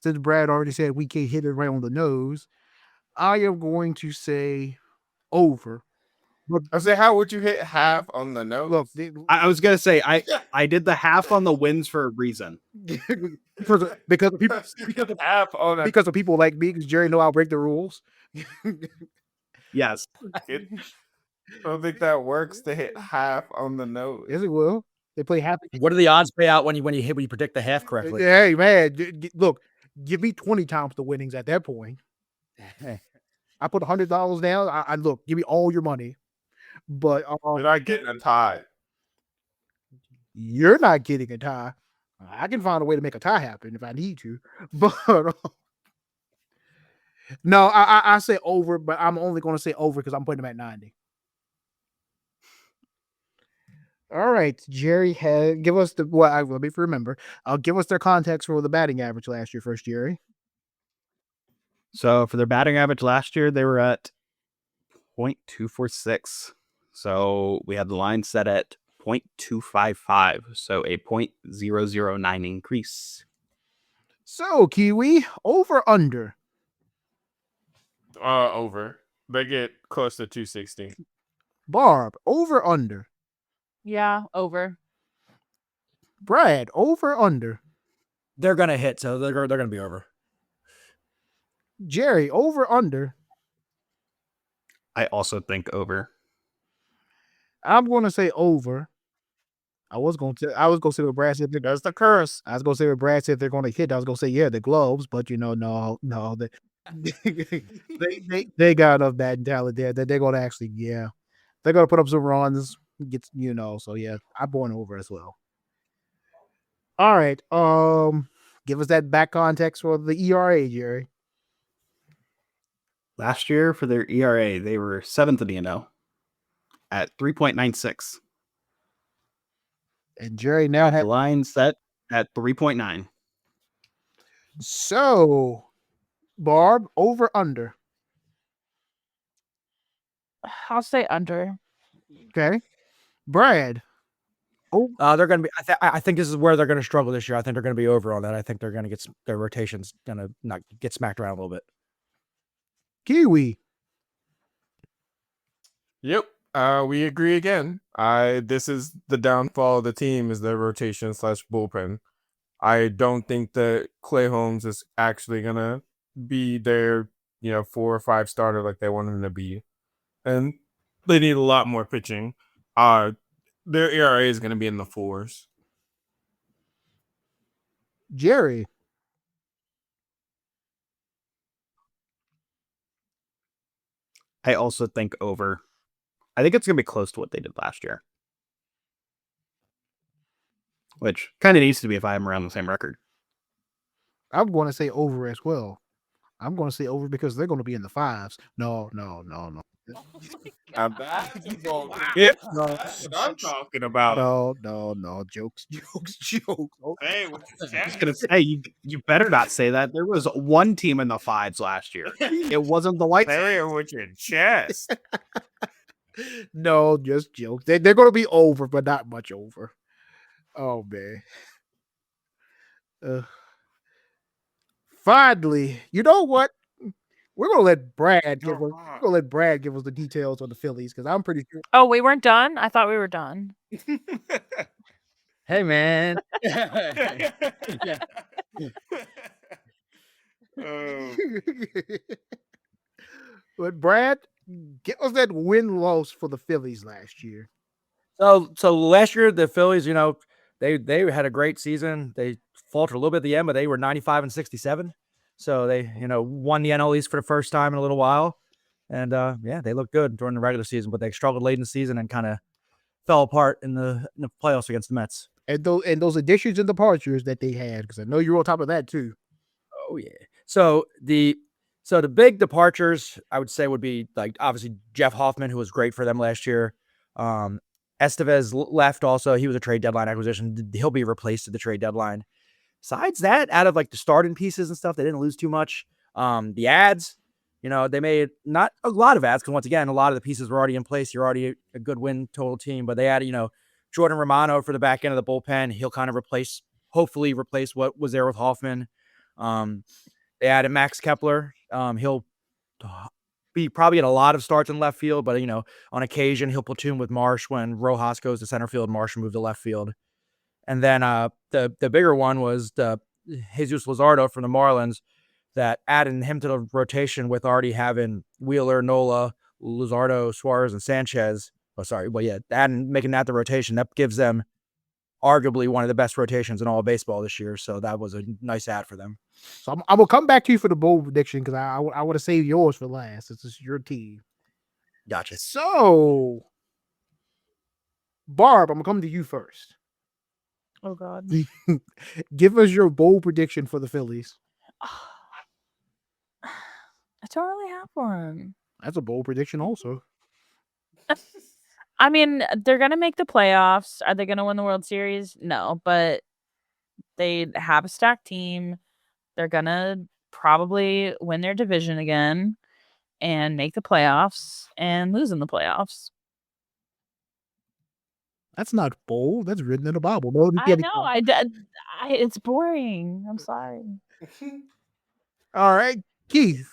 Since Brad already said we can't hit it right on the nose, I am going to say over. I say, how would you hit half on the nose? Look, I was gonna say I did the half on the wins for a reason. because of people, half on a because of people like me, because Jerry know I'll break the rules. Yes. I don't think that works to hit half on the nose. Yes, it will. They play half. What do the odds pay out when you predict the half correctly? Hey man, look, give me 20 times the winnings at that point. I put $100 down. I look, give me all your money. But We're not getting a tie. You're not getting a tie. I can find a way to make a tie happen if I need to. But no, I say over, but I'm only going to say over because I'm putting them at 90. All right, Jerry, give us let me remember. Give us their context for the batting average last year, first, Jerry. So for their batting average last year, they were at 0.246. So we had the line set at 0.255. So a 0.009 increase. So Kiwi, over under? Over. They get close to 260. Barb, over under? Yeah, over. Brad, over under? They're gonna hit, so they're gonna be over. Jerry, over under? I also think over. I'm going to say over. I was going to say what Brad said. That's the curse. I was going to say what Brad said they're going to hit. I was going to say, yeah, the gloves, but no, they got enough batting talent there that they're going to actually, they're going to put up some runs, so yeah, I'm going over as well. All right, give us that back context for the ERA, Jerry. Last year for their ERA, they were 7th in the NL at 3.96. And Jerry now The has line set at 3.9. So, Barb, over under? I'll say under. Okay. Brad. They're going to be. I think this is where they're going to struggle this year. I think they're going to be over on that. I think they're going to get their rotations going to not get smacked around a little bit. Kiwi. Yep. We agree again. This is the downfall of the team is their rotation / bullpen. I don't think that Clay Holmes is actually gonna be their 4 or 5 starter like they want him to be, and they need a lot more pitching. Their ERA is gonna be in the 4s. Jerry. I also think over. I think it's going to be close to what they did last year. Which kind of needs to be if I am around the same record. I'm going to say over as well. I'm going to say over because they're going to be in the 5s. No. That's what I'm talking about. No. Jokes. Oh, Hey, with your I was chest. gonna say you better not say that. There was one team in the fives last year. It wasn't the White Say Sox. it with your chest. no, just jokes. They're going to be over, but not much over. Oh man. Finally, you know what? We're gonna let Brad give us. We're gonna let Brad give us the details on the Phillies because I'm pretty sure. Oh, we weren't done? I thought we were done. Hey, man. Um, But Brad, give us that win-loss for the Phillies last year. So last year the Phillies, they had a great season. They faltered a little bit at the end, but they were 95-67. So they, won the NL East for the first time in a little while. And they looked good during the regular season, but they struggled late in the season and kind of fell apart in the playoffs against the Mets. And those additions and departures that they had, because I know you're on top of that too. Oh yeah. So the big departures I would say would be like obviously Jeff Hoffman, who was great for them last year. Estevez left also. He was a trade deadline acquisition. He'll be replaced at the trade deadline. Besides that, out of like the starting pieces and stuff, they didn't lose too much. The ads, they made not a lot of ads because once again, a lot of the pieces were already in place. You're already a good win total team, but they added, Jordan Romano for the back end of the bullpen. He'll kind of hopefully replace what was there with Hoffman. They added Max Kepler. He'll be probably in a lot of starts in left field, but on occasion he'll platoon with Marsh when Rojas goes to center field. Marsh will move to left field. And then the bigger one was the Jesus Luzardo from the Marlins that added him to the rotation with already having Wheeler, Nola, Luzardo, Suarez, and Sanchez. Making that the rotation, that gives them arguably one of the best rotations in all of baseball this year. So that was a nice add for them. So I'm gonna come back to you for the bold prediction because I want to save yours for last. This is your team. Gotcha. So, Barb, I'm gonna come to you first. Oh God. Give us your bold prediction for the Phillies. I don't really have one. That's a bold prediction, also. I mean, they're gonna make the playoffs. Are they gonna win the World Series? No, but they have a stacked team. They're gonna probably win their division again and make the playoffs and lose in the playoffs. That's not bold. That's written in the Bible. No, I know. It's boring. I'm sorry. All right, Keith,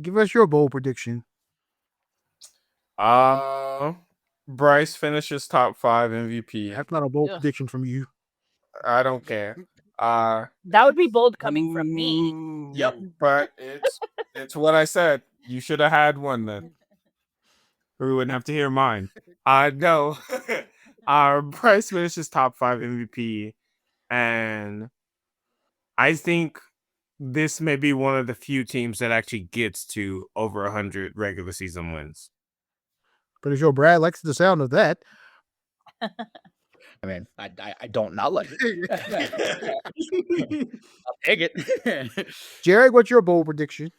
give us your bold prediction. Bryce finishes top 5 MVP. That's not a bold Ugh. prediction from you. I don't care. That would be bold coming from me. Yep, but it's what I said. You should have had one then. Or we wouldn't have to hear mine. No. Bryce finishes top 5 MVP, and I think this may be one of the few teams that actually gets to over 100 regular season wins. Pretty sure Brad likes the sound of that. I mean, I don't not like it. I'll take it. Jared, what's your bold prediction?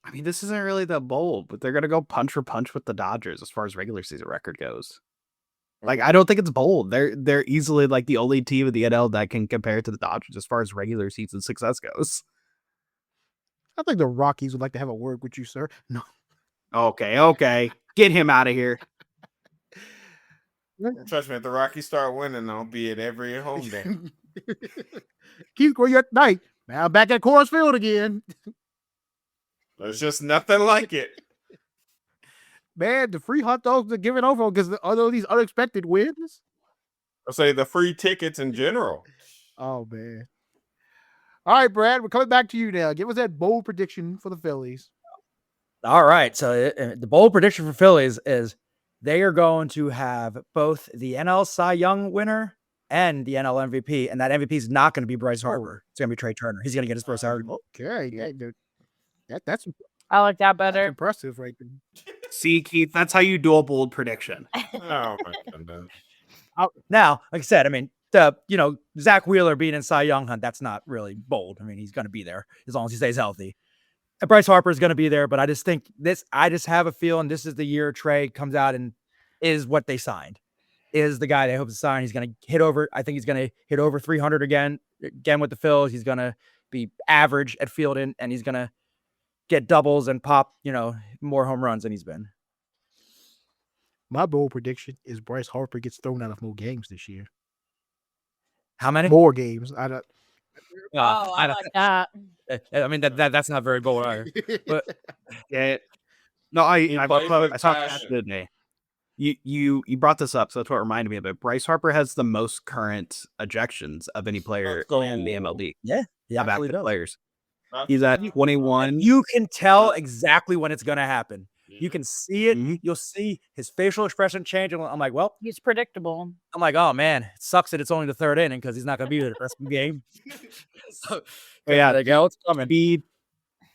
I mean, this isn't really that bold, but they're gonna go punch for punch with the Dodgers as far as regular season record goes. Like, I don't think it's bold. They're easily like the only team in the NL that can compare to the Dodgers as far as regular season success goes. I think the Rockies would like to have a word with you, sir. No. Okay. Get him out of here. Trust me, if the Rockies start winning, I'll be at every home game. Keith, where you at tonight? Now back at Coors Field again. There's just nothing like it. Man, the free hot dogs are giving over because of these unexpected wins. I'll say the free tickets in general. Oh, man. All right, Brad, we're coming back to you now. Give us that bold prediction for the Phillies. All right. So the bold prediction for Phillies is they are going to have both the NL Cy Young winner and the NL MVP. And that MVP is not going to be Bryce Harper. It's going to be Trey Turner. He's going to get his first argument. Okay. Yeah, dude. That's I like that better. impressive right there. See, Keith, that's how you do a bold prediction. Oh my goodness. Now, like I said, I mean, Zach Wheeler being in Cy Young hunt, that's not really bold. I mean, he's going to be there as long as he stays healthy. Bryce Harper is going to be there, but I just think I just have a feeling this is the year Trey comes out and is what they signed. Is the guy they hope to sign. He's going to hit over. I think he's going to hit over 300 again with the Phillies. He's going to be average at fielding, and he's going to get doubles and pop, more home runs than he's been. My bold prediction is Bryce Harper gets thrown out of more games this year. How many? More games. I don't. I like that. I mean that's not very bold either. But Yeah. No, I plays with saw that passion. today. You brought this up, so that's what reminded me of it. Bryce Harper has the most current ejections of any player Let's go. in the MLB. yeah, he Of absolutely active does. players. He's at 21. You can tell exactly when it's going to happen. You can see it. Mhm. You'll see his facial expression change. And I'm like, well, He's predictable. I'm like, oh man, it sucks that it's only the third inning because he's not going to be there the rest of the game. So, Yeah, there you go. It's coming.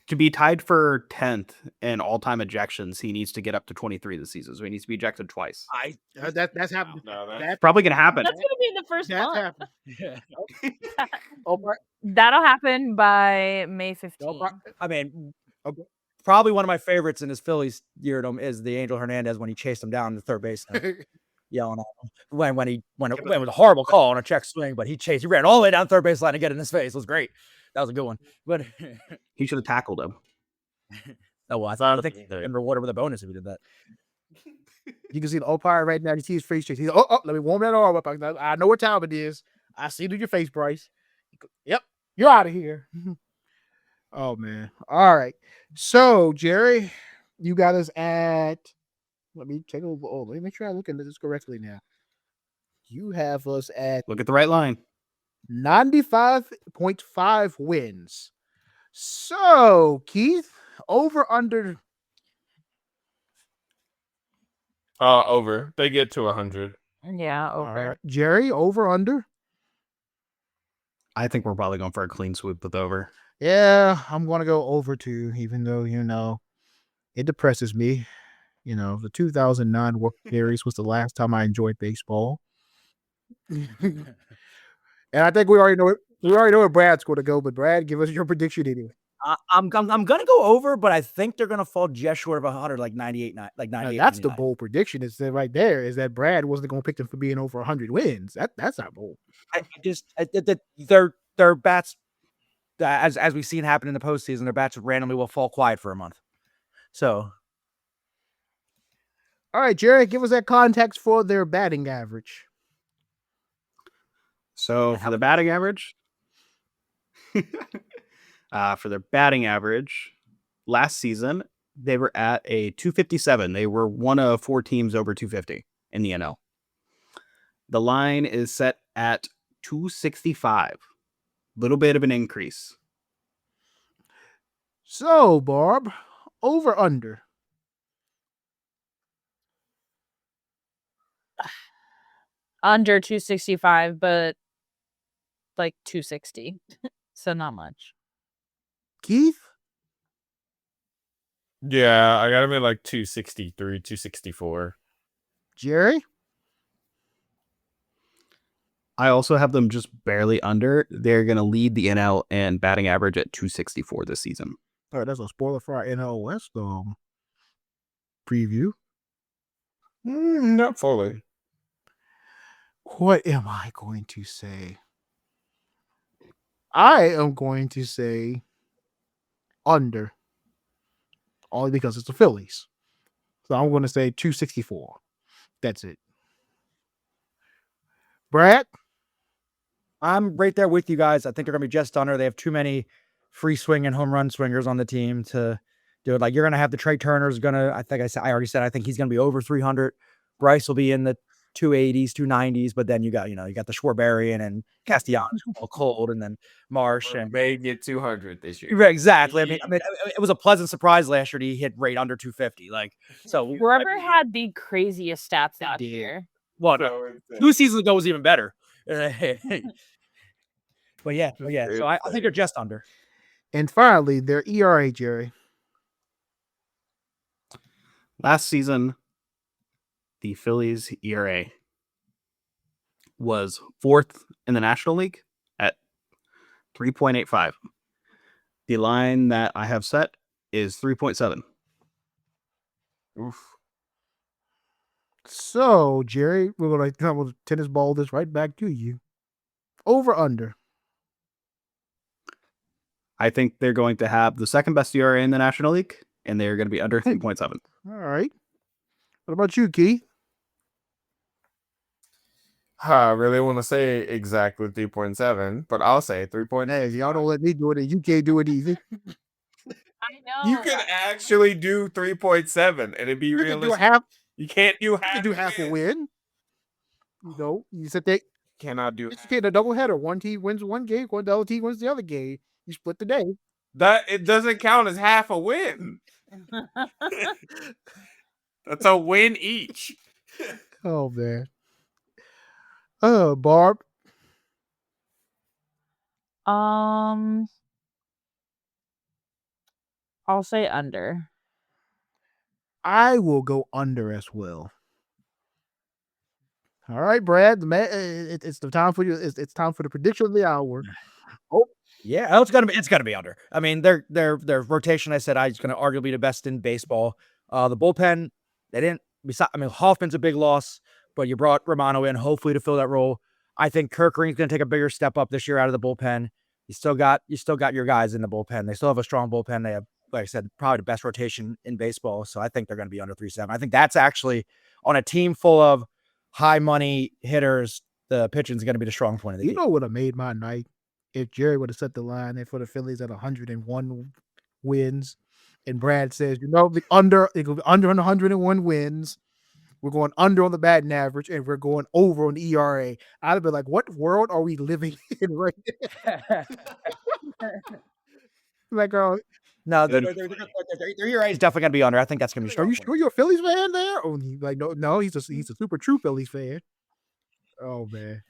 To be tied for 10th in all-time ejections, he needs to get up to 23 this season. So he needs to be ejected twice. That's happened. No, That's Probably going to happen. That's gonna be in the first that's month. happened. Oh, That'll happen by May 15th. I mean, probably one of my favorites in his Phillies yeardom is the Angel Hernandez when he chased him down to third base, yelling at him when it was a horrible call on a check swing, but he ran all the way down third base line to get in his face. It was great. That was a good one. But He should have tackled him. oh well, I think and rewarded with a bonus if he did that. You can see the umpire right now. You see his face. He's let me warm that arm up. I know what time it is. I see it in your face, Bryce. Yep, you're out of here. Oh man. All right. So Jerry, you got us at. Let me take a. Oh, let me make sure I look at this correctly now. You have us at Look at the right line. 95.5 wins. So Keith, over under. Over. They get to 100. Yeah, over. All right. Jerry, over under. I think we're probably going for a clean sweep with over. Yeah, I'm going to go over too, even though, it depresses me. The 2009 World Series was the last time I enjoyed baseball. And I think we already know it. We already know where Brad's going to go, but Brad, give us your prediction anyway. I'm gonna go over, but I think they're gonna fall just short of 100, like 98, like 98. That's the 99. bold prediction. Is that right there? Is that Brad wasn't going to pick them for being over 100 wins? That's not bold. Their bats, as we've seen happen in the postseason, their bats randomly will fall quiet for a month. So, all right, Jerry, give us that context for their batting average. So for the batting average, last season, they were at a 257. They were one of 4 teams over 250 in the NL. The line is set at 265. Little bit of an increase. So, Barb, over under. Under 265, but like 260. So not much. Keith? Yeah, I got him at like 263, 264. Jerry? I also have them just barely under. They're going to lead the NL and batting average at 264 this season. All right, that's a spoiler for our NL West preview. Not fully. What am I going to say? I am going to say under. Only because it's the Phillies. So I'm going to say 264. That's it. Brad? I'm right there with you guys. I think they're going to be just under. They have too many free swing and home run swingers on the team to do it. Like you're going to have the Trey Turner's going to, I already said, I think he's going to be over 300. Bryce will be in the 280s, 290s, but then you got the Schwarberry and Castellanos all cold, and then Marsh and may get 200 this year. Right, exactly. I mean, it was a pleasant surprise last year. He hit right under 250. Like, so Whoever had the craziest stats that year. Well, So 2 seasons ago was even better. But yeah. So I think they're just under. And finally, their ERA, Jerry. Last season, the Phillies ERA was 4th in the National League at 3.85. The line that I have set is 3.7. Oof. So, Jerry, we're going to tennis ball this right back to you. Over under. I think they're going to have the second best ERA in the National League, and they're going to be under 3.7. All right. What about you, Keith? I really want to say exactly 3.7, but I'll say 3.8. Hey, y'all don't let me do it, and you can't do it either. I know. You can actually do 3.7, and it'd be You can do realistic. half. You can't do You half. can do half a win. You know, you said they Cannot do it's a double header. One team wins one game, the other team wins the other game. You split the day. that. It doesn't count as half a win. That's a win each. Oh man. Barb. I'll say under. I will go under as well. All right, Brad. It's the time for you. It's time for the prediction of the hour. Yeah, it's gonna be under. I mean, their rotation, I said, is gonna arguably be the best in baseball. The bullpen, they didn't. I mean, Hoffman's a big loss, but you brought Romano in, hopefully to fill that role. I think Kirk Green's gonna take a bigger step up this year out of the bullpen. You still got your guys in the bullpen. They still have a strong bullpen. They have, like I said, probably the best rotation in baseball. So I think they're gonna be under 3.7. I think that's actually on a team full of high money hitters. The pitching is gonna be the strong point of the You game. know what would have made my night if Jerry would have set the line in for the Phillies at 101 wins, and Brad says, it will be under 101 wins. We're going under on the batting average, and we're going over on the ERA. I'd have been like, what world are we living in right now? Like, No, their ERA is definitely going to be under. I think that's going to be strong. are you sure you're a Phillies fan there? Oh, like, no, he's a super true Phillies fan. Oh man.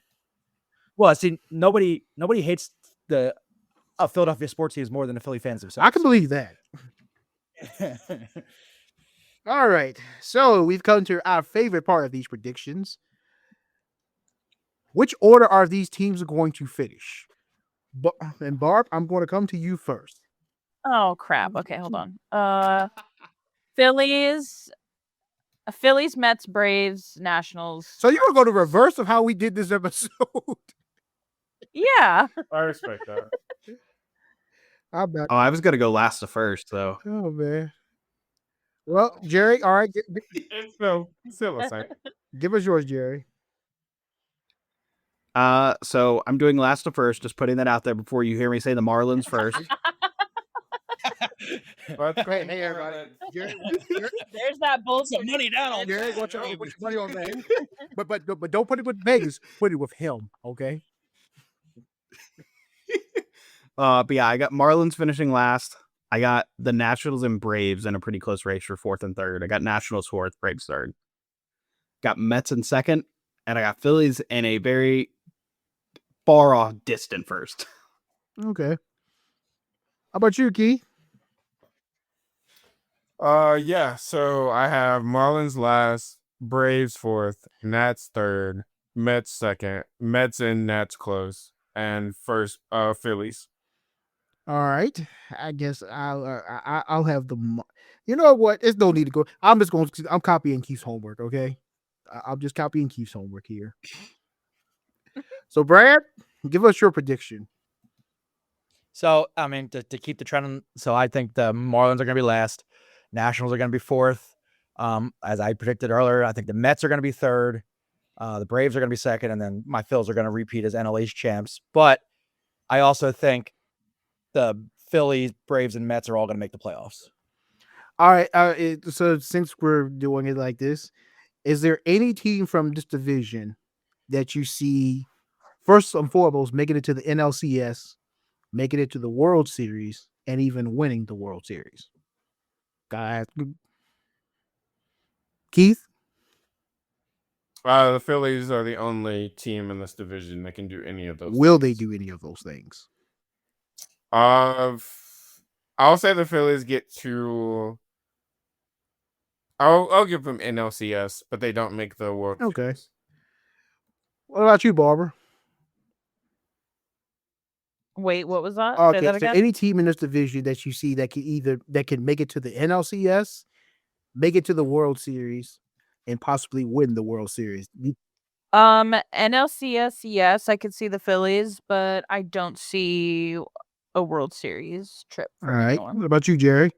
Well, see, nobody hates the Philadelphia sports teams more than the Philly fans themselves. I can believe that. All right. So we've come to our favorite part of these predictions. Which order are these teams going to finish? And Barb, I'm going to come to you first. Oh crap. Okay, hold on. Phillies, Mets, Braves, Nationals. So you're going to go to reverse of how we did this episode. Yeah. I respect that. How about? Oh, I was going to go last to first, though. Oh man. Well, Jerry, all right, It's still the same. give us yours, Jerry. So I'm doing last to first, just putting that out there before you hear me say the Marlins first. Great. Hey, everybody. Jerry, There's that bullshit. money down on Jerry, watch out. Put your money on Vegas. But don't put it with Vegas. Put it with him, okay? But yeah, I got Marlins finishing last. I got the Nationals and Braves in a pretty close race for fourth and third. I got Nationals fourth, Braves third. Got Mets in second, and I got Phillies in a very far off, distant first. Okay. How about you, Keith? Yeah. So I have Marlins last, Braves fourth, Nats third, Mets second, Mets and Nats close, and first Phillies. All right. I guess I'll have the. You know what? There's no need to go. I'm copying Keith's homework. Okay. I'm just copying Keith's homework here. So, Brad, give us your prediction. So, I mean, to keep the trend, so I think the Marlins are going to be last. Nationals are going to be fourth. As I predicted earlier, I think the Mets are going to be third. The Braves are going to be second, and then my Phils are going to repeat as NL East champs. But I also think the Phillies, Braves, and Mets are all going to make the playoffs. All right. So, since we're doing it like this, is there any team from this division that you see first and foremost making it to the NLCS, making it to the World Series, and even winning the World Series? Guys, Keith? The Phillies are the only team in this division that can do any of those. Will they do any of those things? I'll say the Phillies get to. I'll give them NLCS, but they don't make the World Okay. Series. What about you, Barbara? Wait, what was that? Say Okay, that so again. any team in this division that you see that can make it to the NLCS, make it to the World Series, and possibly win the World Series. NLCS, yes, I could see the Phillies, but I don't see a World Series trip All for right. anyone. What about you, Jerry?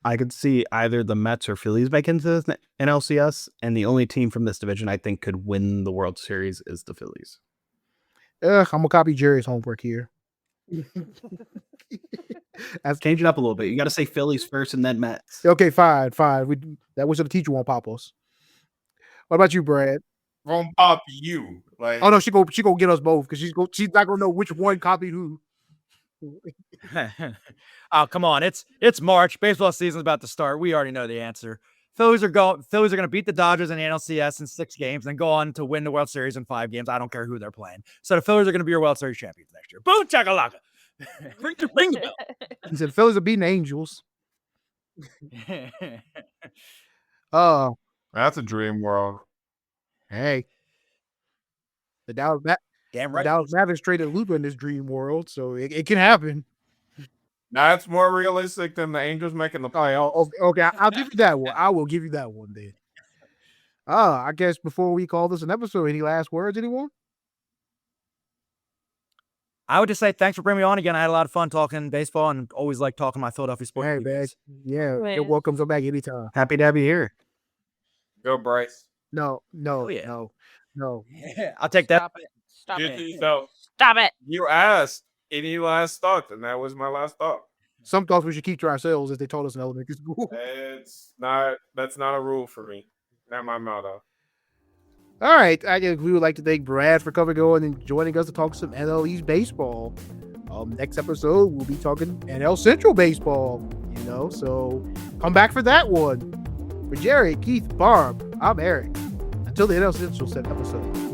I could see either the Mets or Phillies make into the NLCS, and the only team from this division I think could win the World Series is the Phillies. I'm gonna copy Jerry's homework here. Change it up a little bit. You got to say Phillies first and then Mets. Okay, fine. That was so the teacher won't pop us. What about you, Brad? Gonna pop you. Like, Oh no, she gonna get us both because she's not gonna know which one copied who. Oh, come on. It's March. Baseball season's about to start. We already know the answer. Phillies are going to beat the Dodgers in the NLCS in 6 games and go on to win the World Series in 5 games. I don't care who they're playing. So the Phillies are going to be your World Series champions next year. Boom chakalaka. Ring the bell. He said Phillies are beating the Angels. Oh, that's a dream world. hey. The Dallas Damn right. Mavericks traded Luka in this dream world, so it can happen. That's more realistic than the Angels making the All right, okay, I'll give you that one. I will give you that one then. I guess before we call this an episode, any last words, anyone? I would just say thanks for bringing me on again. I had a lot of fun talking baseball and always like talking my Philadelphia sports. Hey, man. Yeah, Wait. you're welcome. Come back anytime. Happy to have you here. Go Bryce. No, yeah. no. I'll take that. Stop it. Stop Get it. to yourself. Stop it. You asked any last thought, and that was my last thought. Some thoughts we should keep to ourselves, as they told us in elementary school. That's not a rule for me. Not my motto. All right, I guess we would like to thank Brad for coming on and joining us to talk some NL East baseball. Next episode we'll be talking NL Central baseball. So come back for that one. For Jerry, Keith, Barb, I'm Eric. Until the NL Central episode.